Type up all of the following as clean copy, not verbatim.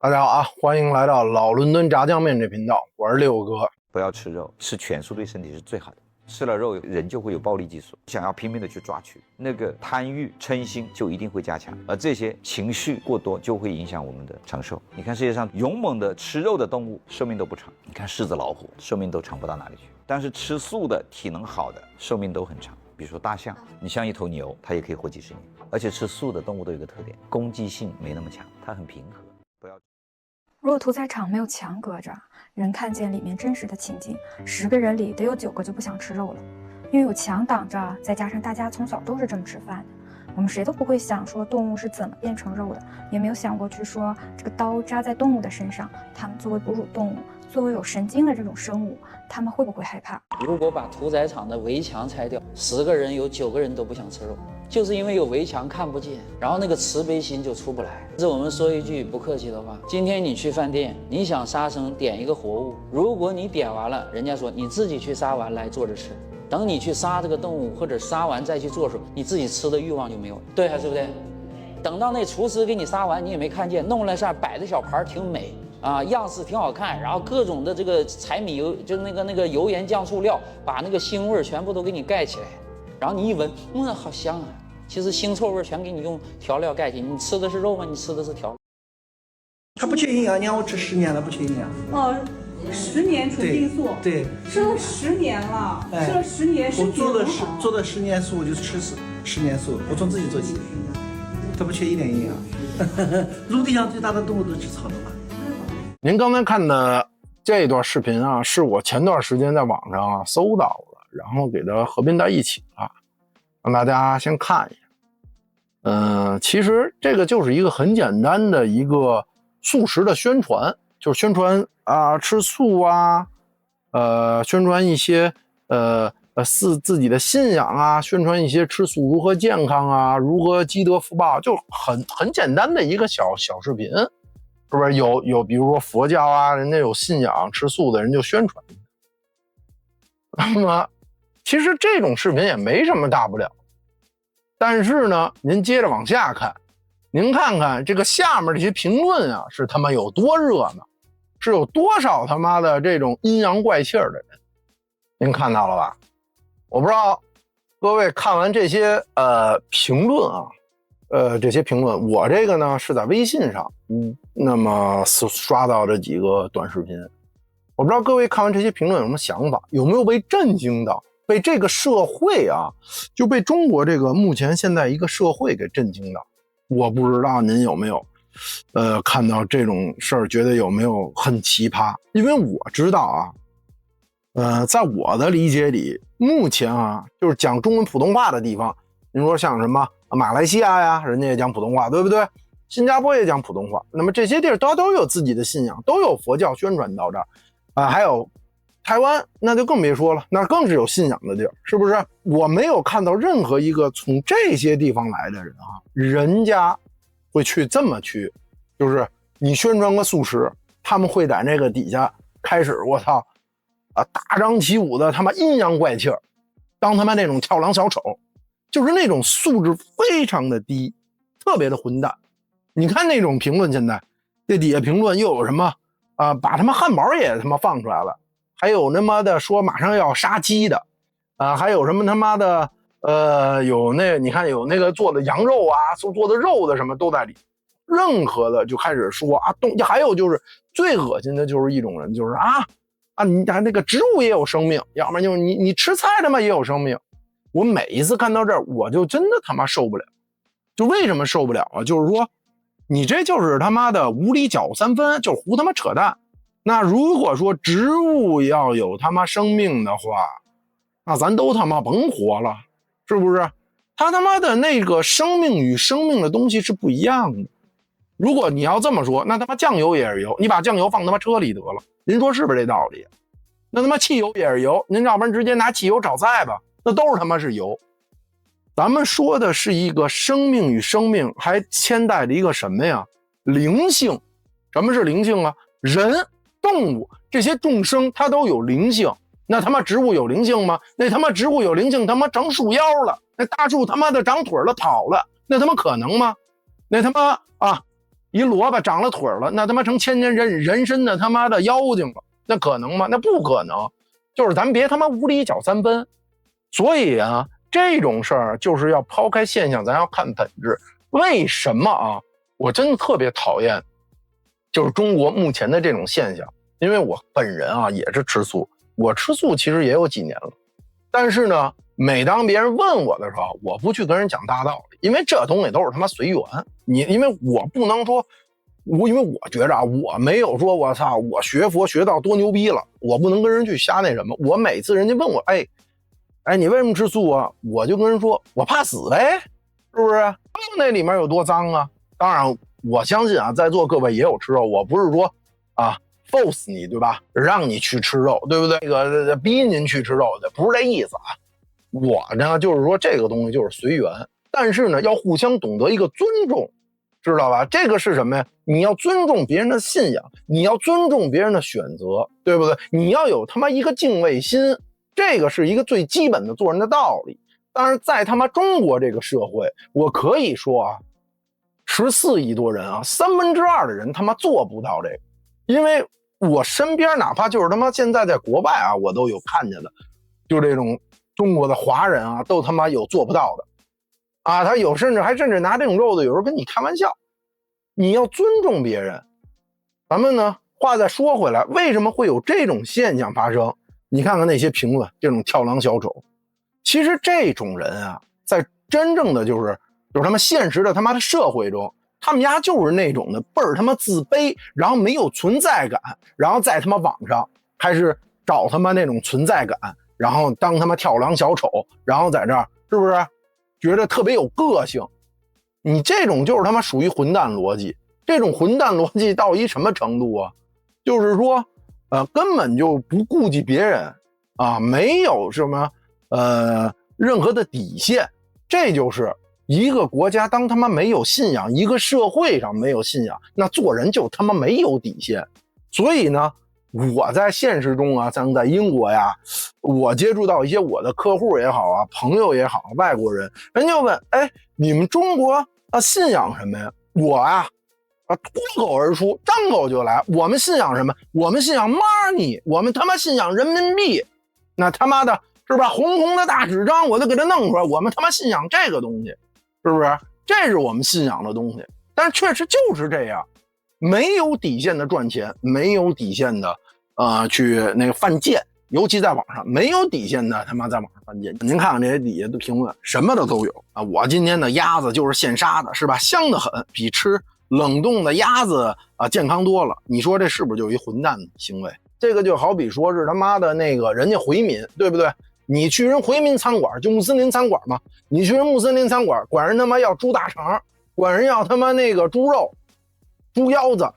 大家好啊，欢迎来到老伦敦炸酱面这频道，我是六哥。不要吃肉，吃全素对身体是最好的。吃了肉，人就会有暴力激素，想要拼命的去抓取，那个贪欲、嗔心就一定会加强，而这些情绪过多就会影响我们的长寿。你看世界上勇猛的吃肉的动物寿命都不长，你看狮子、老虎寿命都长不到哪里去，但是吃素的、体能好的寿命都很长。比如说大象，你像一头牛，它也可以活几十年。而且吃素的动物都有一个特点，攻击性没那么强，它很平和。不要。如果屠宰场没有墙隔着，人看见里面真实的情景，10个人里得有9个就不想吃肉了，因为有墙挡着，再加上大家从小都是这么吃饭的，我们谁都不会想说动物是怎么变成肉的，也没有想过去说这个刀扎在动物的身上，它们作为哺乳动物，作为有神经的这种生物，它们会不会害怕？如果把屠宰场的围墙拆掉，10个人有9个人都不想吃肉，就是因为有围墙看不见，然后那个慈悲心就出不来。是我们说一句不客气的话，今天你去饭店，你想杀生点一个活物，如果你点完了，人家说你自己去杀完来做着吃，等你去杀这个动物或者杀完再去做的时候，你自己吃的欲望就没有了，对还是不对？等到那厨师给你杀完，你也没看见，弄来上摆的小盘挺美啊，样式挺好看，然后各种的这个柴米油，就那个油盐酱醋料，把那个腥味全部都给你盖起来，然后你一闻，好香啊！其实腥臭味全给你用调料盖起，你吃的是肉吗？你吃的是调料。它不缺营养，你看我吃10年了，不缺营养。哦，10年纯净素，对，吃了10年了，吃了10年，我做了10年素，我就吃10年素，我从自己做起，它不缺一点营养。陆地上最大的动物都吃草的嘛。您刚才看的这段视频啊，是我前段时间在网上搜到的，然后给它合并在一起了，让大家先看一下。其实这个就是一个很简单的一个素食的宣传，就是宣传啊吃素啊，宣传一些自己的信仰啊，宣传一些吃素如何健康啊，如何积德福报，就很简单的一个小视频，是不是？有比如说佛教啊，人家有信仰吃素的人就宣传。那么其实这种视频也没什么大不了，但是呢，您接着往下看，您看看这个下面这些评论啊，是他妈有多热闹，是有多少他妈的这种阴阳怪气的人，您看到了吧？我不知道各位看完这些评论啊，这些评论，我这个呢是在微信上，那么刷到这几个短视频，我不知道各位看完这些评论有什么想法，有没有被震惊到？被这个社会啊，就被中国这个目前现在一个社会给震惊到。我不知道您有没有看到这种事儿，觉得有没有很奇葩？因为我知道啊，在我的理解里，目前啊，就是讲中文普通话的地方，您说像什么马来西亚呀，人家也讲普通话，对不对？新加坡也讲普通话，那么这些地儿都有自己的信仰，都有佛教宣传到这儿啊，还有台湾那就更别说了，那更是有信仰的地儿，是不是？我没有看到任何一个从这些地方来的人啊，人家会去这么去，就是你宣传个素食，他们会在那个底下开始我操啊大张旗鼓的他妈阴阳怪气儿，当他妈那种跳梁小丑，就是那种素质非常的低，特别的混蛋。你看那种评论，现在这底下评论又有什么啊，把他妈汉堡也他妈放出来了。还有他妈的说马上要杀鸡的，还有什么他妈的有那你看有那个做的羊肉啊，做的肉的什么都在里，任何的就开始说啊还有就是最恶心的就是一种人，就是你那个植物也有生命，要不然就是你吃菜他妈也有生命。我每一次看到这儿，我就真的他妈受不了。就为什么受不了啊？就是说你这就是他妈的无理搅三分，就是胡他妈扯淡。那如果说植物要有他妈生命的话，那咱都他妈甭活了，是不是？他妈的那个生命与生命的东西是不一样的。如果你要这么说，那他妈酱油也是油，你把酱油放他妈车里得了，您说是不是这道理？那他妈汽油也是油，您要不然直接拿汽油炒菜吧，那都是他妈是油。咱们说的是一个生命与生命，还牵带着一个什么呀？灵性。什么是灵性啊？人动物这些众生它都有灵性，那他妈植物有灵性吗？那他妈植物有灵性，他妈长树腰了，那大树他妈的长腿了跑了，那他妈可能吗？那他妈一萝卜长了腿了，那他妈成千年人参的他妈的妖精了，那可能吗？那不可能。就是咱别他妈无理搅三分。所以啊，这种事儿就是要抛开现象，咱要看本质。为什么啊？我真的特别讨厌，就是中国目前的这种现象。因为我本人啊也是吃素，我吃素其实也有几年了，但是呢，每当别人问我的时候，我不去跟人讲大道理，因为这东西都是他妈随缘。因为我不能说，因为我觉着啊，我没有说我操，我学佛学到多牛逼了，我不能跟人去瞎那什么。我每次人家问我，哎，你为什么吃素啊？我就跟人说，我怕死呗，是不是？那里面有多脏啊？当然，我相信啊，在座各位也有吃肉，我不是说啊。force 你对吧？让你去吃肉，对不对？那个逼您去吃肉的，不是这意思啊。我呢，就是说这个东西就是随缘，但是呢，要互相懂得一个尊重，知道吧？这个是什么呀？你要尊重别人的信仰，你要尊重别人的选择，对不对？你要有他妈一个敬畏心，这个是一个最基本的做人的道理。但是在他妈中国这个社会，我可以说啊，14亿多人啊，2/3的人他妈做不到这个，因为我身边哪怕就是他妈现在在国外啊，我都有看见的，就这种中国的华人啊，都他妈有做不到的啊，他有甚至拿这种肉的，有时候跟你开玩笑。你要尊重别人。咱们呢，话再说回来，为什么会有这种现象发生？你看看那些评论，这种跳梁小丑，其实这种人啊，在真正的就是他们现实的他妈的社会中。他们家就是那种的倍儿他妈自卑，然后没有存在感，然后在他妈网上开始找他妈那种存在感，然后当他妈跳梁小丑，然后在这儿是不是觉得特别有个性？你这种就是他妈属于混蛋逻辑。这种混蛋逻辑到一什么程度啊？就是说根本就不顾及别人啊，没有什么任何的底线。这就是一个国家当他妈没有信仰，一个社会上没有信仰，那做人就他妈没有底线。所以呢，我在现实中啊，像在英国呀，我接触到一些我的客户也好啊，朋友也好，外国人，人就问，哎，你们中国啊信仰什么呀？我啊脱口而出，张口就来，我们信仰什么？我们信仰 money， 我们他妈信仰人民币。那他妈的是吧？红红的大纸张我就给它弄出来，我们他妈信仰这个东西。是不是？这是我们信仰的东西，但是确实就是这样，没有底线的赚钱，没有底线的去那个犯贱，尤其在网上没有底线的他妈在网上犯贱。您看看这些底下的评论，什么的都有啊！我今天的鸭子就是现杀的，是吧？香得很，比吃冷冻的鸭子啊健康多了。你说这是不是就一混蛋的行为？这个就好比说是他妈的那个人家回民，对不对？你去人回民餐馆，就穆斯林餐馆嘛，你去人穆斯林餐馆，管人他妈要猪大肠，管人要他妈那个猪肉、猪腰子，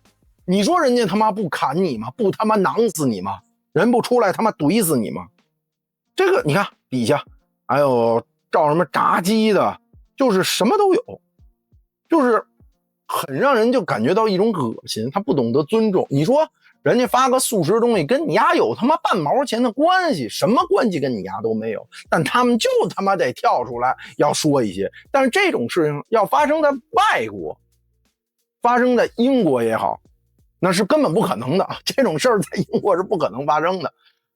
你说人家他妈不砍你吗？不他妈囊死你吗？人不出来他妈怼死你吗？这个你看底下还有照什么炸鸡的，就是什么都有，就是很让人就感觉到一种恶心，他不懂得尊重。你说人家发个素食东西跟你丫有他妈半毛钱的关系，什么关系跟你丫都没有，但他们就他妈得跳出来要说一些。但是这种事情要发生在外国，发生在英国也好，那是根本不可能的啊！这种事儿在英国是不可能发生的。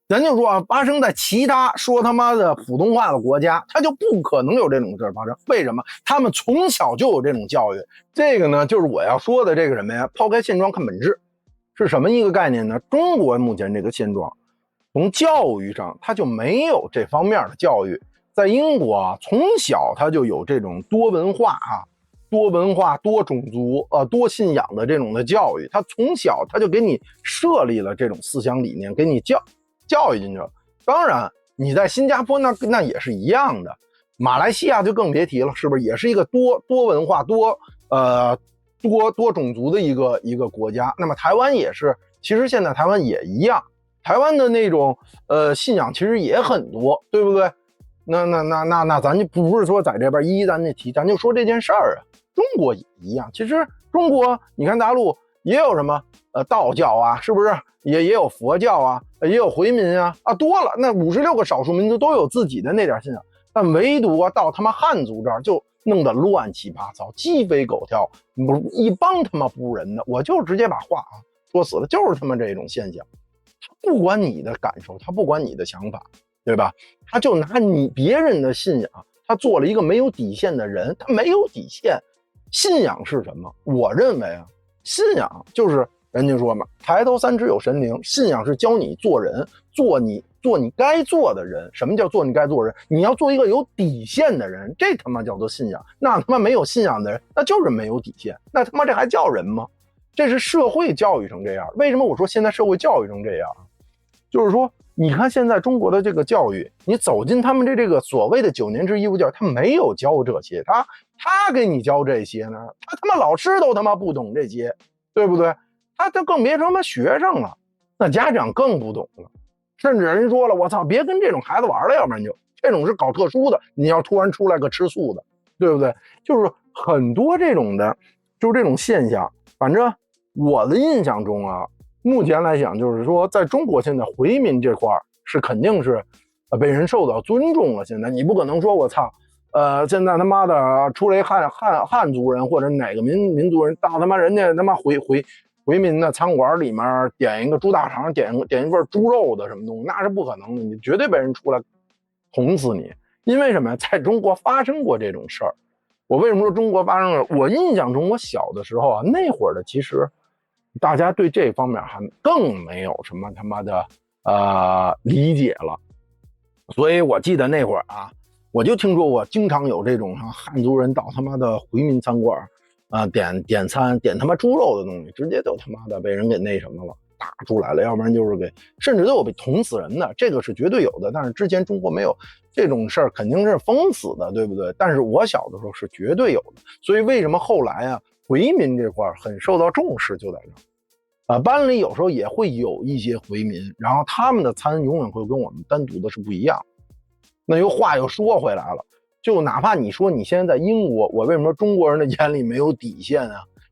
咱就说啊，发生在其他说他妈的普通话的国家，他就不可能有这种事儿发生。为什么？他们从小就有这种教育。这个呢，就是我要说的这个什么呀？抛开现状看本质。是什么一个概念呢？中国目前这个现状，从教育上它就没有这方面的教育。在英国啊，从小它就有这种多文化啊、多文化、多种族、多信仰的这种的教育。它从小它就给你设立了这种思想理念，给你教育进去了。当然，你在新加坡那也是一样的，马来西亚就更别提了，是不是也是一个多文化、多种族的一个国家？那么台湾也是，其实现在台湾也一样，台湾的那种信仰其实也很多，对不对？那咱就不是说在这边咱就提，咱就说这件事儿啊。中国也一样，其实中国你看大陆也有什么道教啊，是不是？也有佛教啊，也有回民啊，多了。那56个少数民族都有自己的那点信仰，但唯独到他妈汉族这儿就弄得乱七八糟，鸡飞狗跳，一帮他妈不是人的，我就直接把话说死了，就是他妈这种现象。他不管你的感受，他不管你的想法，对吧？他就拿别人的信仰，他做了一个没有底线的人，他没有底线。信仰是什么？我认为信仰就是人家说嘛，抬头三尺有神灵。信仰是教你做人，做你该做的人。什么叫做你该做的人？你要做一个有底线的人，这他妈叫做信仰。那他妈没有信仰的人，那就是没有底线。那他妈这还叫人吗？这是社会教育成这样。为什么我说现在社会教育成这样？就是说，你看现在中国的这个教育，你走进他们这个所谓的9年制义务教育，他没有教这些，他给你教这些呢，他妈老师都他妈不懂这些，对不对？他更别说他妈学生了，那家长更不懂了，甚至人说了，我操，别跟这种孩子玩了，要不然就这种是搞特殊的，你要突然出来个吃素的，对不对？就是很多这种的，就是这种现象。反正我的印象中目前来讲，就是说，在中国现在回民这块是肯定是被人受到尊重了。现在你不可能说我操，现在他妈的出来汉族人或者哪个民族人到他妈人家他妈回民的餐馆里面点一个猪大肠，点一份猪肉的什么东西，那是不可能的，你绝对被人出来捅死你。因为什么？在中国发生过这种事儿。我为什么说中国发生了？我印象中，我小的时候那会儿的其实大家对这方面还更没有什么他妈的理解了。所以我记得那会儿我就听说过经常有这种汉族人到他妈的回民餐馆点餐，点他妈猪肉的东西，直接就他妈的被人给那什么了，打出来了，要不然就是甚至都有被捅死人的，这个是绝对有的。但是之前中国没有这种事儿，肯定是封死的，对不对？但是我小的时候是绝对有的。所以为什么后来回民这块很受到重视，就在这班里有时候也会有一些回民，然后他们的餐永远会跟我们单独的是不一样。那话又说回来了，就哪怕你说你现在在英国，我为什么说中国人的眼里没有底线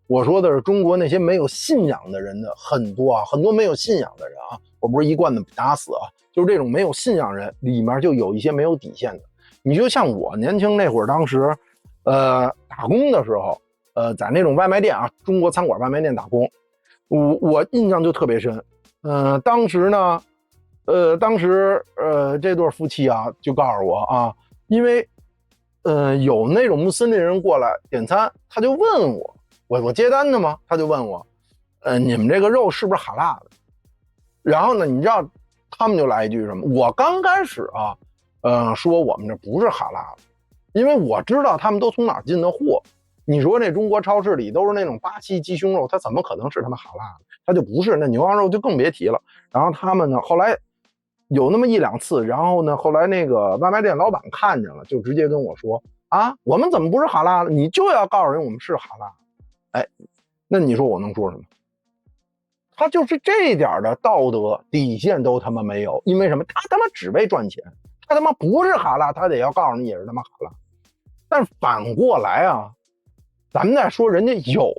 我说的是中国那些没有信仰的人的很多很多没有信仰的人我不是一贯的打死就是这种没有信仰人里面就有一些没有底线的。你就像我年轻那会儿，当时打工的时候，在那种外卖店中国餐馆外卖店打工，我印象就特别深。当时呢，这对夫妻就告诉我因为有那种穆斯林人过来点餐，他就问我接单的吗？他就问我，你们这个肉是不是哈拉的？然后呢，你知道他们就来一句什么？我刚开始说我们这不是哈拉的，因为我知道他们都从哪儿进的货。你说那中国超市里都是那种巴西鸡胸肉，它怎么可能是他们哈拉的？它就不是，那牛羊肉就更别提了。然后他们呢，后来有那么1、2次，然后呢，后来那个外卖店老板看见了，就直接跟我说我们怎么不是哈拉的？你就要告诉人我们是哈拉。那你说我能说什么？他就是这点的道德底线都他妈没有，因为什么？他他妈只为赚钱，他他妈不是哈拉，他得要告诉你也是他妈哈拉。但反过来咱们再说人家有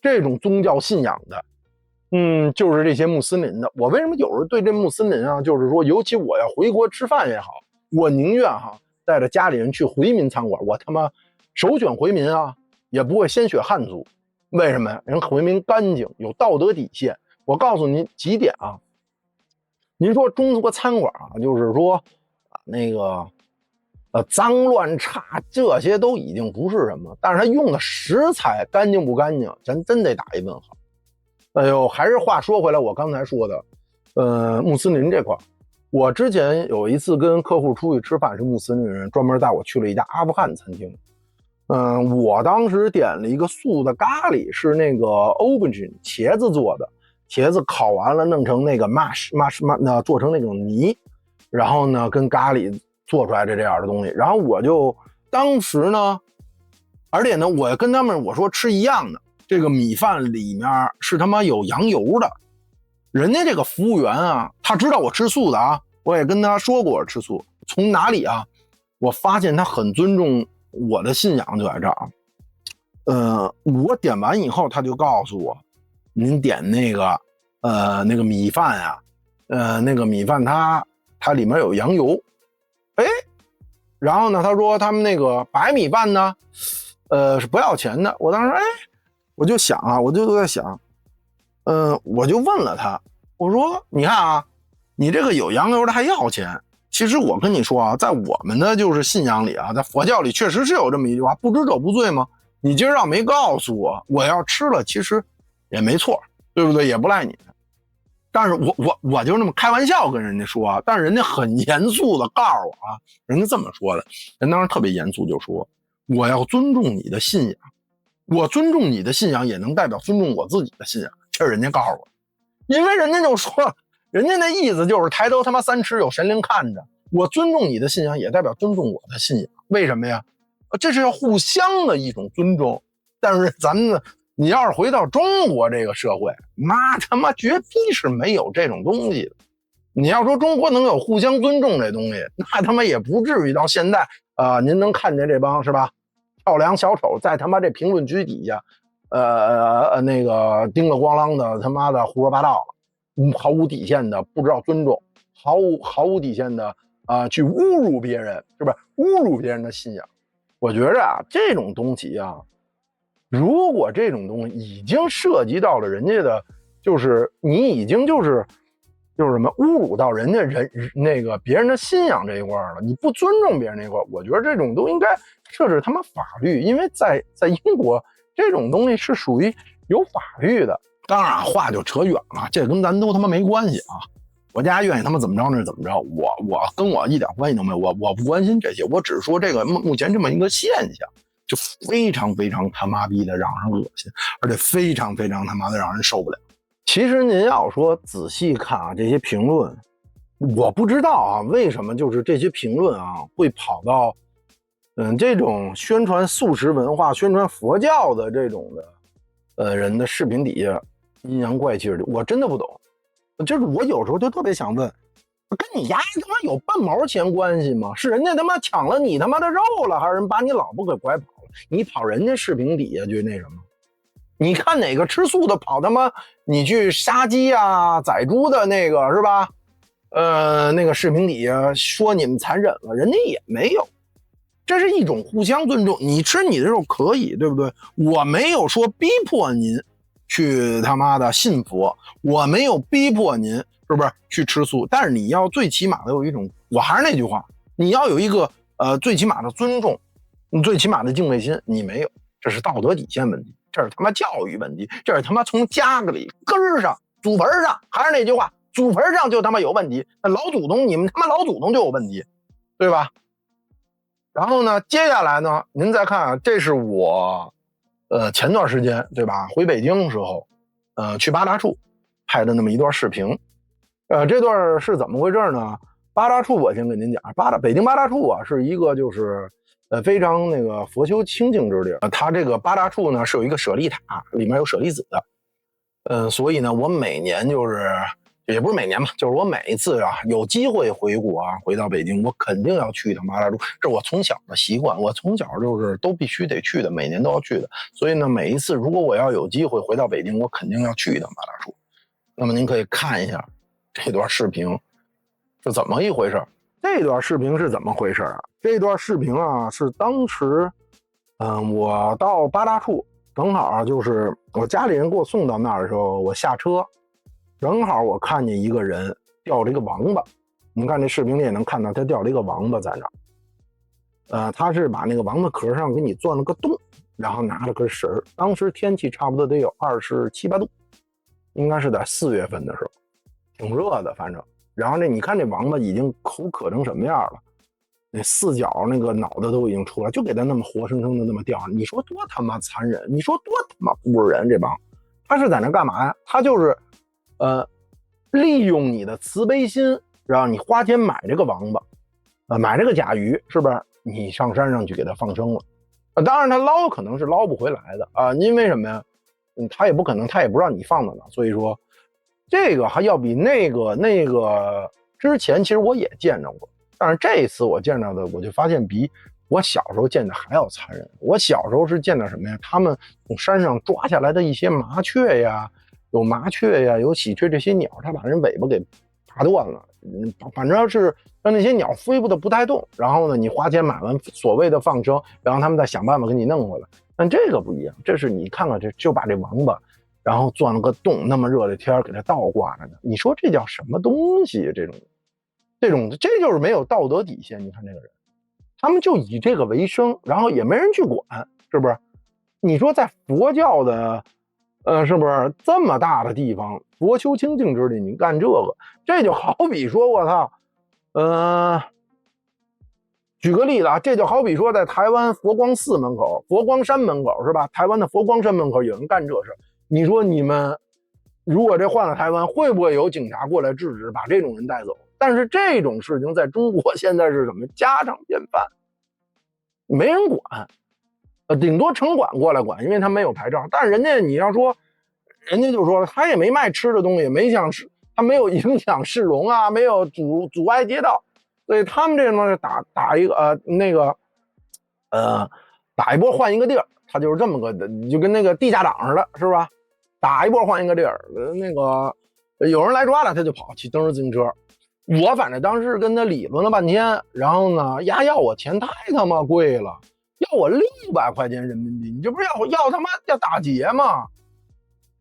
这种宗教信仰的，就是这些穆斯林的。我为什么有时候对这穆斯林就是说，尤其我要回国吃饭也好，我宁愿带着家里人去回民餐馆，我他妈首选回民也不会先选汉族。为什么呀？人回民干净，有道德底线。我告诉您几点您说中国餐馆就是说那个脏乱差这些都已经不是什么，但是他用的食材干净不干净，咱真得打一问号。哎呦，还是话说回来，我刚才说的，穆斯林这块，我之前有一次跟客户出去吃饭，是穆斯林人专门带我去了一家阿富汗餐厅。我当时点了一个素的咖喱，是那个 aubergine 茄子做的，茄子烤完了弄成那个 mash 做成那种泥，然后呢跟咖喱做出来这样的东西。然后我就当时呢，而且呢我跟他们我说吃一样的，这个米饭里面是他妈有羊油的。人家这个服务员他知道我吃素的我也跟他说过我吃素。从哪里我发现他很尊重我的信仰，就在这儿。我点完以后，他就告诉我，您点那个米饭那个米饭它里面有羊油。然后呢，他说他们那个白米饭呢，是不要钱的。我当时我就想啊，我就在想，我就问了他，我说你看啊，你这个有羊油的还要钱。其实我跟你说啊，在我们的就是信仰里啊，在佛教里确实是有这么一句话，不知者不罪吗？你今儿要没告诉我，我要吃了，其实也没错，对不对？也不赖你。但是我就那么开玩笑跟人家说啊，但是人家很严肃的告诉我啊，人家这么说的，人当时特别严肃，就说我要尊重你的信仰，我尊重你的信仰也能代表尊重我自己的信仰，这是人家告诉我，因为人家就说了，人家那意思就是抬头他妈三尺有神灵看着，我尊重你的信仰也代表尊重我的信仰，为什么呀？这是要互相的一种尊重。但是咱们你要是回到中国这个社会，那他妈绝逼是没有这种东西的。你要说中国能有互相尊重这东西，那他妈也不至于到现在您能看见这帮是吧跳梁小丑在他妈这评论区底下那个叮了咣啷的他妈的胡说八道了，毫无底线的不知道尊重，毫无底线的去侮辱别人，是不是侮辱别人的信仰？我觉着啊，这种东西啊，如果这种东西已经涉及到了人家的，就是你已经就是什么侮辱到人家那个别人的信仰这一块了，你不尊重别人那一块，我觉得这种都应该设置他妈法律，因为在英国这种东西是属于有法律的。当然话就扯远了，这跟咱都他妈没关系啊。国家愿意他妈怎么着那是怎么着，我跟我一点关系都没有，我不关心这些，我只是说这个目前这么一个现象，就非常非常他妈逼的让人恶心，而且非常非常他妈的让人受不了。其实您要说仔细看啊，这些评论，我不知道啊，为什么就是这些评论啊会跑到这种宣传素食文化、宣传佛教的这种的人的视频底下阴阳怪气的，我真的不懂。就是我有时候就特别想问，跟你丫他妈有半毛钱关系吗？是人家他妈抢了你他妈的肉了，还是人把你老婆给拐跑了？你跑人家视频底下去那什么？你看哪个吃素的跑他妈你去杀鸡啊宰猪的那个是吧？那个视频底下说你们残忍了，人家也没有。这是一种互相尊重，你吃你的肉可以，对不对？我没有说逼迫您去他妈的信佛，我没有逼迫您是不是去吃素，但是你要最起码的有一种，我还是那句话，你要有一个最起码的尊重，你最起码的敬畏心，你没有，这是道德底线问题，这是他妈教育问题，这是他妈从家里根儿上祖坟上，还是那句话，祖坟上就他妈有问题，那老祖宗你们他妈老祖宗就有问题，对吧？然后呢，接下来呢，您再看啊，这是我前段时间对吧，回北京的时候去八大处拍的那么一段视频。这段是怎么回事呢？八大处我先跟您讲，北京八大处啊是一个就是非常那个佛修清净之地。它这个八大处呢是有一个舍利塔，里面有舍利子的。所以呢，我每年就是也不是每年吧，就是我每一次啊有机会回国啊，回到北京，我肯定要去一趟八大处，这是我从小的习惯，我从小就是都必须得去的，每年都要去的。所以呢，每一次如果我要有机会回到北京，我肯定要去一趟八大处。那么您可以看一下这段视频是怎么一回事。这段视频是怎么回事啊？这段视频啊是当时我到八大处，正好就是我家里人给我送到那儿的时候，我下车正好我看见一个人吊着一个王八，我们看这视频里也能看到他吊着一个王八在那儿。他是把那个王八壳上给你钻了个洞，然后拿了根绳儿。当时天气差不多得有27、8度，应该是在4月份的时候，挺热的反正。然后你看这王八已经口渴成什么样了，那四角那个脑袋都已经出来，就给他那么活生生的那么吊，你说多他妈残忍，你说多他妈不是人。这帮他是在那干嘛呀？他就是利用你的慈悲心，让你花钱买这个王八，买这个甲鱼，是不是？你上山上去给它放生了，当然他捞可能是捞不回来的因为什么呀？他也不可能，他也不知道你放在哪，所以说这个还要比那个之前其实我也见着过，但是这一次我见着的，我就发现比我小时候见的还要残忍。我小时候是见到什么呀？他们从山上抓下来的一些麻雀呀，有麻雀呀，有喜鹊这些鸟，他把人尾巴给打断了，反正是让那些鸟飞不太动，然后呢，你花钱买完所谓的放生，然后他们再想办法给你弄回来。但这个不一样，这是你看看就把这王八，然后钻了个洞，那么热的天给它倒挂着呢，你说这叫什么东西？这就是没有道德底线。你看这个人，他们就以这个为生，然后也没人去管，是不是？你说在佛教的是不是这么大的地方，佛修清净之地，你干这就好比说我操，举个例子啊，这就好比说在台湾佛光寺门口、佛光山门口是吧？台湾的佛光山门口有人干这事，你说你们如果这换了台湾，会不会有警察过来制止，把这种人带走？但是这种事情在中国现在是什么？家常便饭，没人管。顶多城管过来管，因为他没有牌照。但是人家你要说，人家就说他也没卖吃的东西，没想他没有影响市容啊，没有阻碍街道，所以他们这种打一个打一波换一个地儿，他就是这么个，就跟那个地下党似的，是吧？打一波换一个地儿，那个有人来抓了，他就跑去蹬着自行车。我反正当时跟他理论了半天，然后呢，要我钱太他妈贵了。要我600块钱人民币，你这不是要他妈要打劫吗？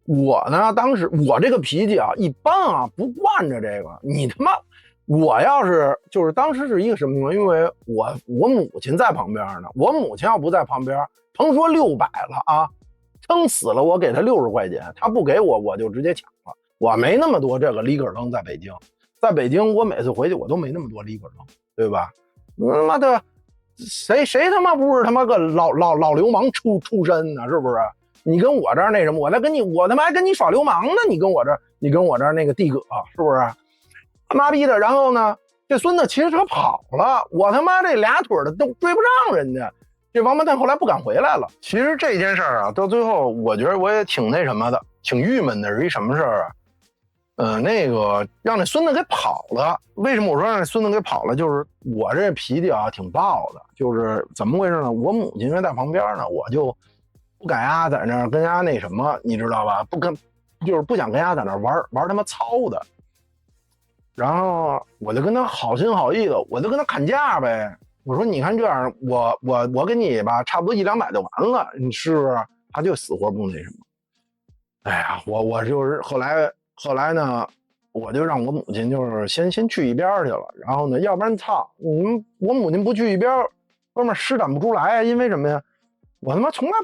我呢，当时我这个脾气啊，一般啊不惯着这个。你他妈，我要是就是当时是一个什么情况？因为我母亲在旁边呢，我母亲要不在旁边，甭说600了啊，撑死了我给他60块钱，他不给我就直接抢了。我没那么多这个里个楞在北京，我每次回去我都没那么多里个楞，对吧？他妈的。谁他妈不是他妈个老流氓出身呢？是不是？你跟我这儿那什么，我他妈还跟你耍流氓呢！你跟我这儿那个地葛，是不是？他妈逼的！然后呢，这孙子骑着车跑了，我他妈这俩腿的都追不上人家。这王八蛋后来不敢回来了。其实这件事儿啊，到最后我觉得我也挺那什么的，挺郁闷的。是一什么事儿啊？那个让那孙子给跑了。为什么我说让那孙子给跑了？就是我这脾气啊挺暴的。就是怎么回事呢？我母亲因为在旁边呢，我就不敢呀在那儿跟呀那什么，你知道吧？就是不想跟呀在那儿玩他妈糙的。然后我就跟他好心好意的，我就跟他砍价呗。我说你看这样，我给你吧，差不多100-200就完了，你是不是？他就死活不那什么。哎呀，我就是后来呢，我就让我母亲就是先去一边去了，然后呢，要不然操，我母亲不去一边，哥们施展不出来，因为什么呀？我他妈从来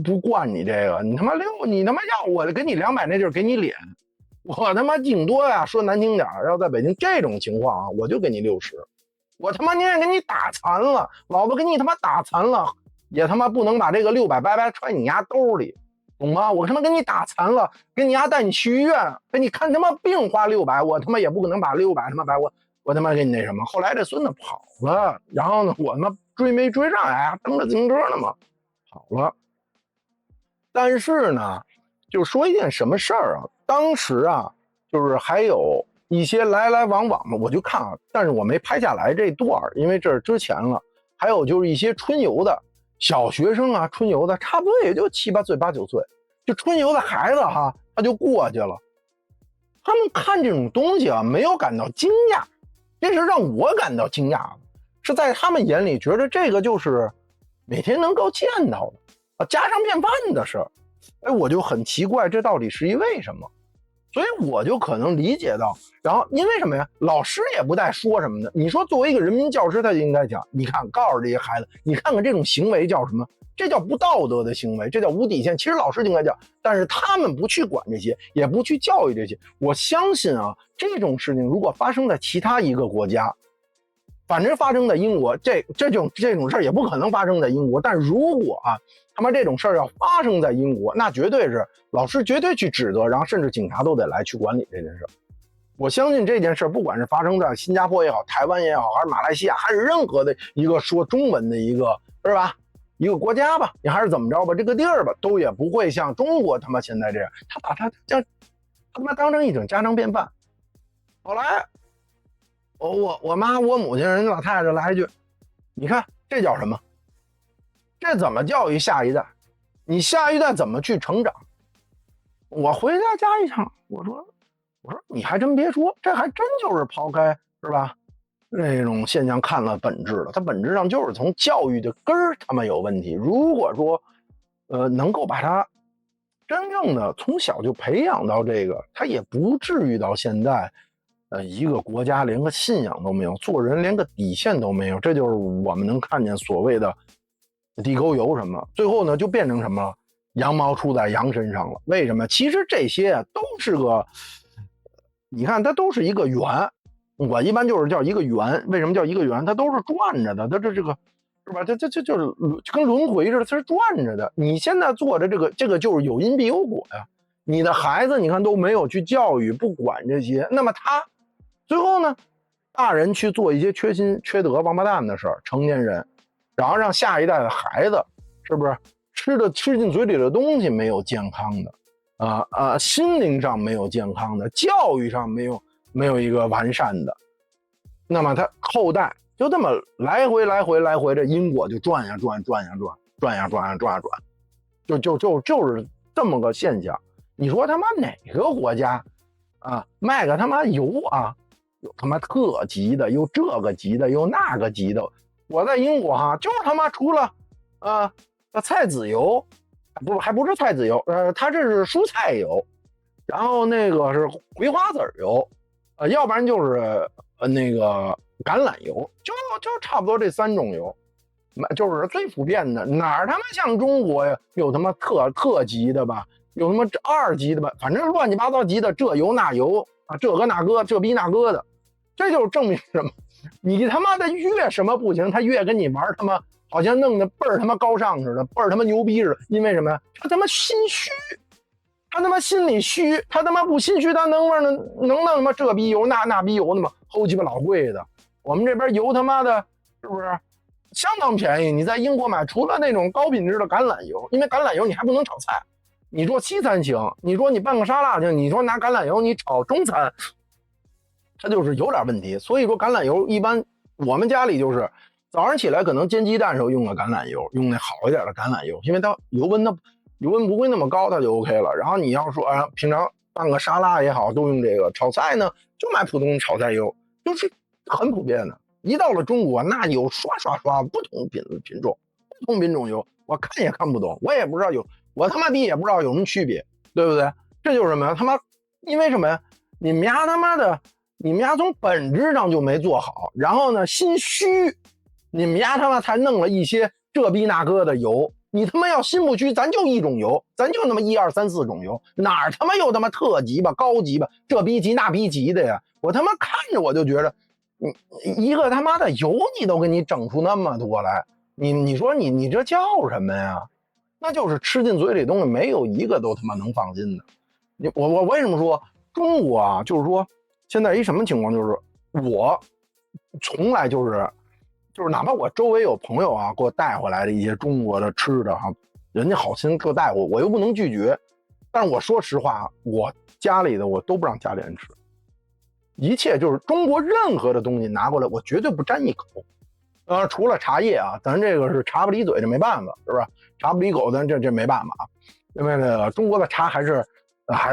不惯你这个，你他妈要我给你200，那就是给你脸，我他妈顶多呀说难听点，要在北京这种情况啊，我就给你60，我他妈宁愿给你打残了，老子给你他妈打残了，也他妈不能把这个600白白揣你丫兜里。懂吗？我他妈给你打残了，给你带你去医院，给你看他妈病花600，我他妈也不可能把600他妈白我他妈给你那什么。后来这孙子跑了，然后呢，我他妈追没追上来，蹬着自行车呢嘛，跑了。但是呢，就说一件什么事儿啊？当时啊，就是还有一些来来往往嘛，我就看啊，但是我没拍下来这段，因为这是之前了。还有就是一些春游的。小学生啊，春游的差不多也就7、8岁、8、9岁，就春游的孩子哈，他就过去了。他们看这种东西啊，没有感到惊讶，这是让我感到惊讶的，是在他们眼里觉得这个就是每天能够见到的啊，家常便饭的事儿。哎，我就很奇怪，这到底是为什么？所以我就可能理解到，然后因为什么呀？老师也不带说什么的。你说作为一个人民教师，他就应该讲，你看，告诉这些孩子，你看看这种行为叫什么？这叫不道德的行为，这叫无底线。其实老师就应该讲，但是他们不去管这些，也不去教育这些。我相信啊，这种事情如果发生在其他一个国家，反正发生在英国，这种事儿也不可能发生在英国。但如果啊，他妈这种事儿要发生在英国，那绝对是老师绝对去指责，然后甚至警察都得来去管理这件事。我相信这件事，不管是发生在新加坡也好，台湾也好，还是马来西亚，还是任何的一个说中文的一个，是吧？一个国家吧，你还是怎么着吧，这个地儿吧，都也不会像中国他妈现在这样，他把它他妈当成一种家常便饭。后来，我妈我母亲人老太太就来一句，你看这叫什么？这怎么教育下一代？你下一代怎么去成长？我回家一想，我说你还真别说，这还真就是抛开是吧那种现象看了本质了，它本质上就是从教育的根儿他们有问题。如果说能够把它真正的从小就培养到这个，他也不至于到现在一个国家连个信仰都没有，做人连个底线都没有。这就是我们能看见所谓的地沟油什么，最后呢就变成什么了，羊毛出在羊身上了。为什么？其实这些都是个，你看它都是一个圆，我一般就是叫一个圆。为什么叫一个圆？它都是转着的，它这个是吧？这就是跟轮回似的，它是转着的。你现在做的这个就是有因必有果呀。你的孩子你看都没有去教育，不管这些，那么他最后呢，大人去做一些缺心缺德王八蛋的事儿，成年人，然后让下一代的孩子是不是吃进嘴里的东西没有健康的，心灵上没有健康的，教育上没有一个完善的，那么他后代就这么来回这因果就转呀转，就是这么个现象。你说他妈哪个国家啊卖个他妈油啊，有他妈特级的，有这个级的，有那个级的。我在英国哈，就是他妈除了菜籽油，还不是菜籽油，它这是蔬菜油，然后那个是葵花籽油，要不然就是那个橄榄油，就差不多这3种油，就是最普遍的。哪儿他妈像中国呀？有他妈特级的吧？有他妈2级的吧？反正乱七八糟级的，这油那油啊，这个那个，这逼那个的，这就是证明什么？你他妈的越什么不行，他越跟你玩他妈，好像弄得倍儿他妈高尚似的，倍儿他妈牛逼似的。因为什么呀？他他妈心虚，他他妈心里虚，他他妈不心虚，他能弄他妈这逼油那逼油的吗？齁鸡巴老贵的。我们这边油他妈的是不是相当便宜？你在英国买，除了那种高品质的橄榄油，因为橄榄油你还不能炒菜。你说西餐行，你说你拌个沙拉行，你说拿橄榄油你炒中餐，它就是有点问题。所以说橄榄油一般我们家里就是早上起来可能煎鸡蛋的时候用个橄榄油，用那好一点的橄榄油，因为它油温不会那么高，它就 OK 了。然后你要说平常拌个沙拉也好，都用这个。炒菜呢就买普通炒菜油，就是很普遍的。一到了中国，那有刷不同品种油，我看也看不懂，我也不知道我他妈也不知道有什么区别，对不对？这就是什么呀？他妈，因为什么呀？你们家他妈的，你们家从本质上就没做好，然后呢心虚，你们家他妈才弄了一些这逼那个的油。你他妈要心不虚，咱就一种油，咱就那么1、2、3、4种油，哪儿他妈有他妈特级吧、高级吧、这逼级那逼级的呀？我他妈看着我就觉得，一个他妈的油你都给你整出那么多来，你说你这叫什么呀？那就是吃进嘴里东西没有一个都他妈能放心的。我为什么说中国啊？就是说现在一什么情况？就是我从来就是哪怕我周围有朋友啊给我带回来的一些中国的吃的哈，人家好心给我带我又不能拒绝。但是我说实话，我家里的我都不让家里人吃，一切就是中国任何的东西拿过来，我绝对不沾一口。除了茶叶啊，咱这个是茶不离嘴，这没办法，是吧？茶不离口，咱这没办法啊。因为这个中国的茶还是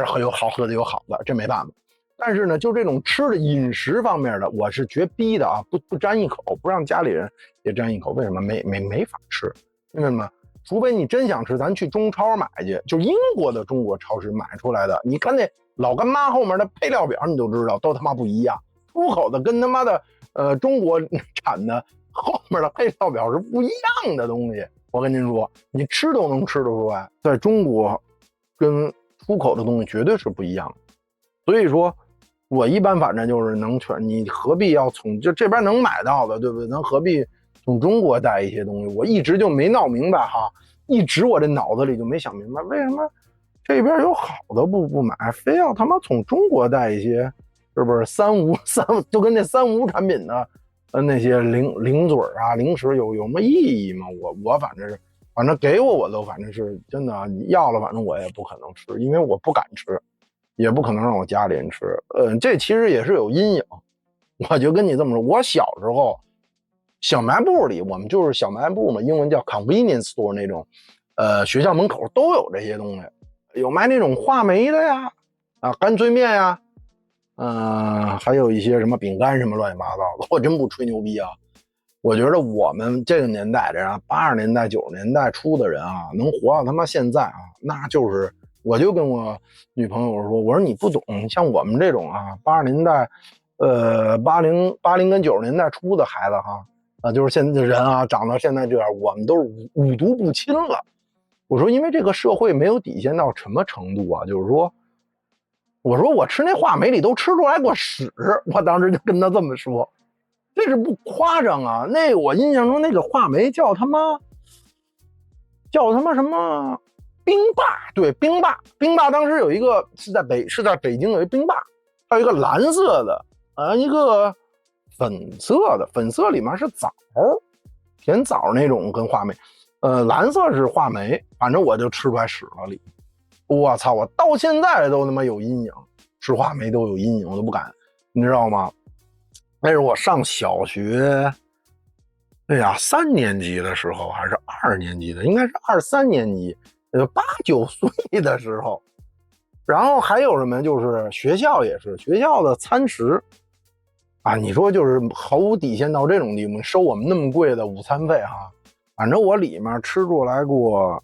很有好喝的，有好的，这没办法。但是呢，就这种吃的饮食方面的，我是绝逼的啊，不沾一口，不让家里人也沾一口。为什么？没法吃。因为什么？除非你真想吃，咱去中超买去，就英国的中国超市买出来的。你看那老干妈后面的配料表，你就知道都他妈不一样。出口的跟他妈的中国产的后面的配料表是不一样的东西。我跟您说，你吃都能吃得出来，在中国跟出口的东西绝对是不一样的。所以说我一般反正就是能全，你何必要从就这边能买到的，对不对？咱何必从中国带一些东西？我一直就没闹明白哈，一直我这脑子里就没想明白，为什么这边有好的不买，非要他妈从中国带一些，是不是三无就跟那三无产品的那些零嘴啊零食有什么意义吗？我反正给我都反正是真的要了，反正我也不可能吃，因为我不敢吃，也不可能让我家里人吃。这其实也是有阴影。我就跟你这么说，我小时候小卖部里，我们就是小卖部嘛，英文叫 convenience store 那种，学校门口都有这些东西，有卖那种话梅的呀，干脆面呀，还有一些什么饼干什么乱七八糟的。我真不吹牛逼啊，我觉得我们这个年代的人啊，80年代90年代初的人啊，能活到他妈现在啊，那就是我就跟我女朋友说，我说你不懂，像我们这种啊，80年代80跟90年代初的孩子哈，就是现在的人啊，长到现在这样，我们都是五毒不侵了。我说因为这个社会没有底线到什么程度啊，就是说我说我吃那话梅里都吃出来过屎，我当时就跟他这么说，这是不夸张啊。那我印象中那个话梅叫他妈什么冰霸，对，冰霸当时有一个是在北京有一冰霸，还有一个蓝色的一个粉色里面是枣，甜枣那种跟话梅，蓝色是话梅，反正我就吃出来屎了里。我操！我到现在都他妈有阴影，吃话梅都有阴影，我都不敢，你知道吗？那是我上小学，哎呀，3年级的时候还是2年级的，应该是23年级，8、9岁的时候。然后还有什么？就是学校也是学校的餐食啊，你说就是毫无底线到这种地步，收我们那么贵的午餐费哈。反正我里面吃出来过。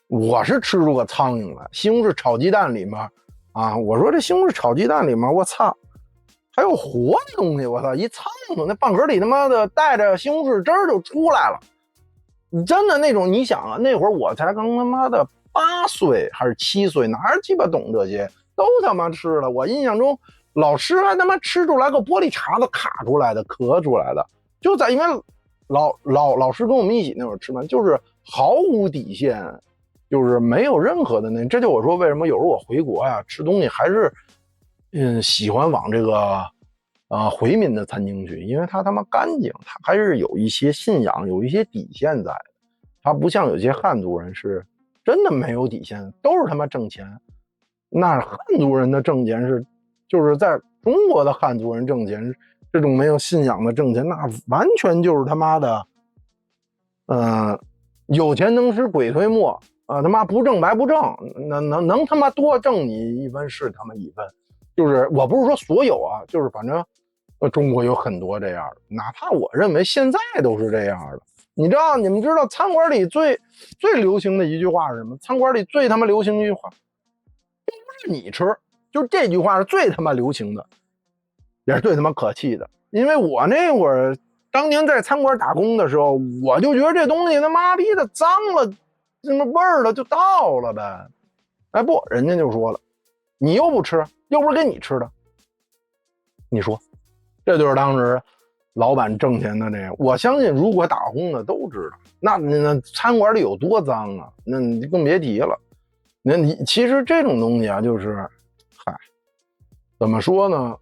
我是吃出个苍蝇来，西红柿炒鸡蛋里面啊，我说这西红柿炒鸡蛋里面，我操，还有活的东西，我操，一苍蝇那蚌壳里他妈的带着西红柿汁儿就出来了。你真的那种，你想啊，那会儿我才刚他妈的8岁还是7岁，哪儿鸡巴懂这些，都他妈吃了。我印象中老师还他妈吃出来个玻璃碴子卡出来的咳出来的，就在因为老师跟我们一起那会儿吃饭，就是毫无底线。就是没有任何的这就我说为什么有时候我回国呀，吃东西还是喜欢往这个回民的餐厅去，因为它他妈干净，它还是有一些信仰，有一些底线在的。它不像有些汉族人是真的没有底线，都是他妈挣钱。那汉族人的挣钱是就是在中国的汉族人挣钱，这种没有信仰的挣钱，那完全就是他妈的有钱能使鬼推磨。他妈不挣白不挣，能他妈多挣你一分是他妈一分，就是我不是说所有啊，就是反正中国有很多这样的，哪怕我认为现在都是这样的。你们知道餐馆里最流行的一句话是什么？餐馆里最他妈流行一句话，不是你吃，就这句话是最他妈流行的，也是最他妈可气的。因为我那会儿当年在餐馆打工的时候，我就觉得这东西他妈逼的脏了。什么味儿了就到了呗，哎不，人家就说了，你又不吃，又不是给你吃的，你说，这就是当时老板挣钱的这个。我相信，如果打工的都知道，那餐馆里有多脏啊，那你更别提了。那你其实这种东西啊，就是，怎么说呢？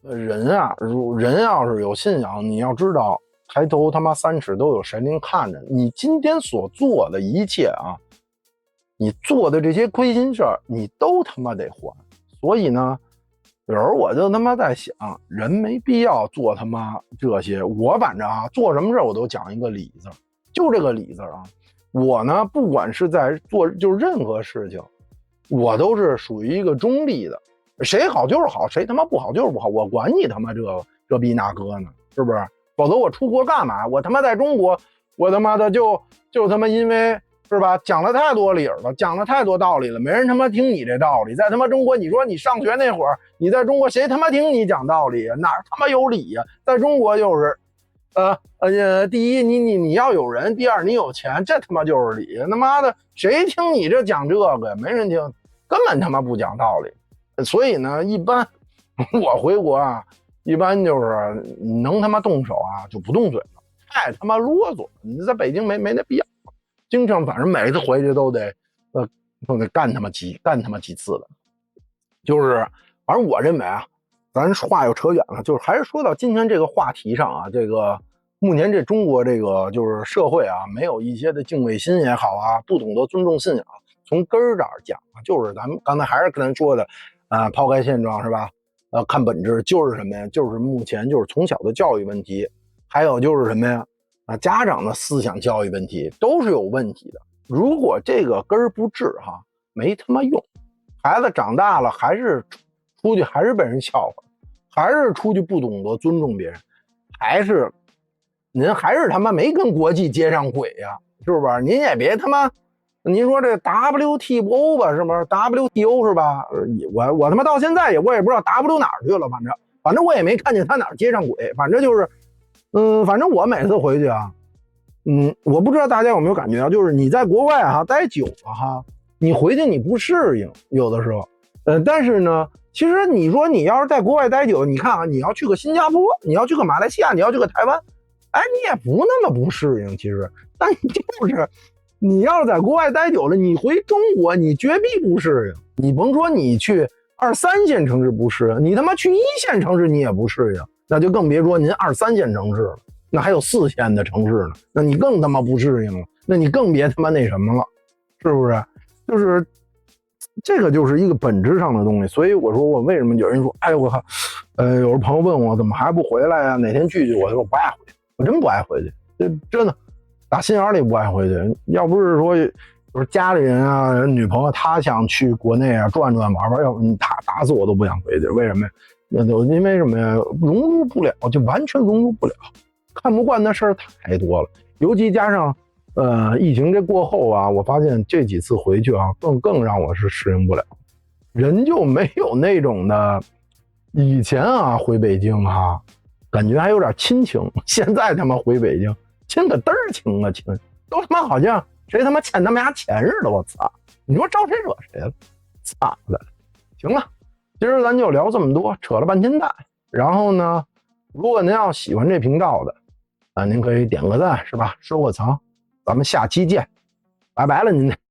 人要是有信仰，你要知道。抬头他妈3尺都有神灵看着你，今天所做的一切啊，你做的这些亏心事儿，你都他妈得还。所以呢，有时候我就他妈在想，人没必要做他妈这些。我反正啊，做什么事我都讲一个理字，就这个理字啊。我呢，不管是在做就是任何事情，我都是属于一个中立的，谁好就是好，谁他妈不好就是不好，我管你他妈这逼那哥呢，是不是？否则我出国干嘛？我他妈在中国，我他妈的就他妈因为是吧，讲了太多理了，讲了太多道理了，没人他妈听你这道理。在他妈中国，你说你上学那会儿，你在中国谁他妈听你讲道理？哪他妈有理呀？在中国就是，第一你要有人，第二你有钱，这他妈就是理。他妈的谁听你这讲这个？没人听，根本他妈不讲道理。所以呢，一般我回国啊。一般就是能他妈动手啊就不动嘴了，太他妈啰嗦。你在北京没那必要，经常反正每次回去都得干他妈几次的。就是反正我认为啊，咱话又扯远了，就是还是说到今天这个话题上啊，这个目前这中国这个就是社会啊，没有一些的敬畏心也好啊，不懂得尊重信仰，从根儿这儿讲啊，就是咱们刚才还是跟咱说的抛开现状是吧？看本质就是什么呀？就是目前就是从小的教育问题，还有就是什么呀？家长的思想教育问题都是有问题的。如果这个根儿不治哈，没他妈用，孩子长大了还是出去还是被人笑话。还是出去不懂得尊重别人，您还是他妈没跟国际接上轨呀，是不是？您也别他妈，您说这 WTO 吧，是不是 WTO 是吧？我他妈到现在我也不知道 W 哪儿去了，反正我也没看见他哪儿接上轨，反正就是，反正我每次回去啊，我不知道大家有没有感觉到，就是你在国外待久了你回去你不适应，有的时候，但是呢，其实你说你要是在国外待久，你看你要去个新加坡，你要去个马来西亚，你要去个台湾，哎，你也不那么不适应，其实，但就是你要是在国外待久了，你回中国你绝壁不适应，你甭说你去2、3线城市不适应，你他妈去1线城市你也不适应，那就更别说您2、3线城市了，那还有4线的城市呢，那你更他妈不适应了，那你更别他妈那什么了，是不是？就是这个就是一个本质上的东西，所以我说我为什么有人说，哎我靠，有时朋友问我怎么还不回来呀？哪天聚聚？我说我不爱回去，我真不爱回去，真的，打心眼里不爱回去。要不是说就是家里人啊、女朋友她想去国内啊转转玩玩，要不他打死我都不想回去。为什么呀？因为什么呀？融入不了，就完全融入不了，看不惯的事儿太多了，尤其加上。疫情这过后啊，我发现这几次回去啊，更让我是适应不了，人就没有那种的，以前回北京感觉还有点亲情，现在他妈回北京亲个嘚儿情啊亲，都他妈好像谁他妈欠他们家钱似的，我操！你说招谁惹谁了？操的！行了，今儿咱就聊这么多，扯了半天蛋。然后呢，如果您要喜欢这频道的，您可以点个赞是吧？收个藏。咱们下期见，拜拜了您。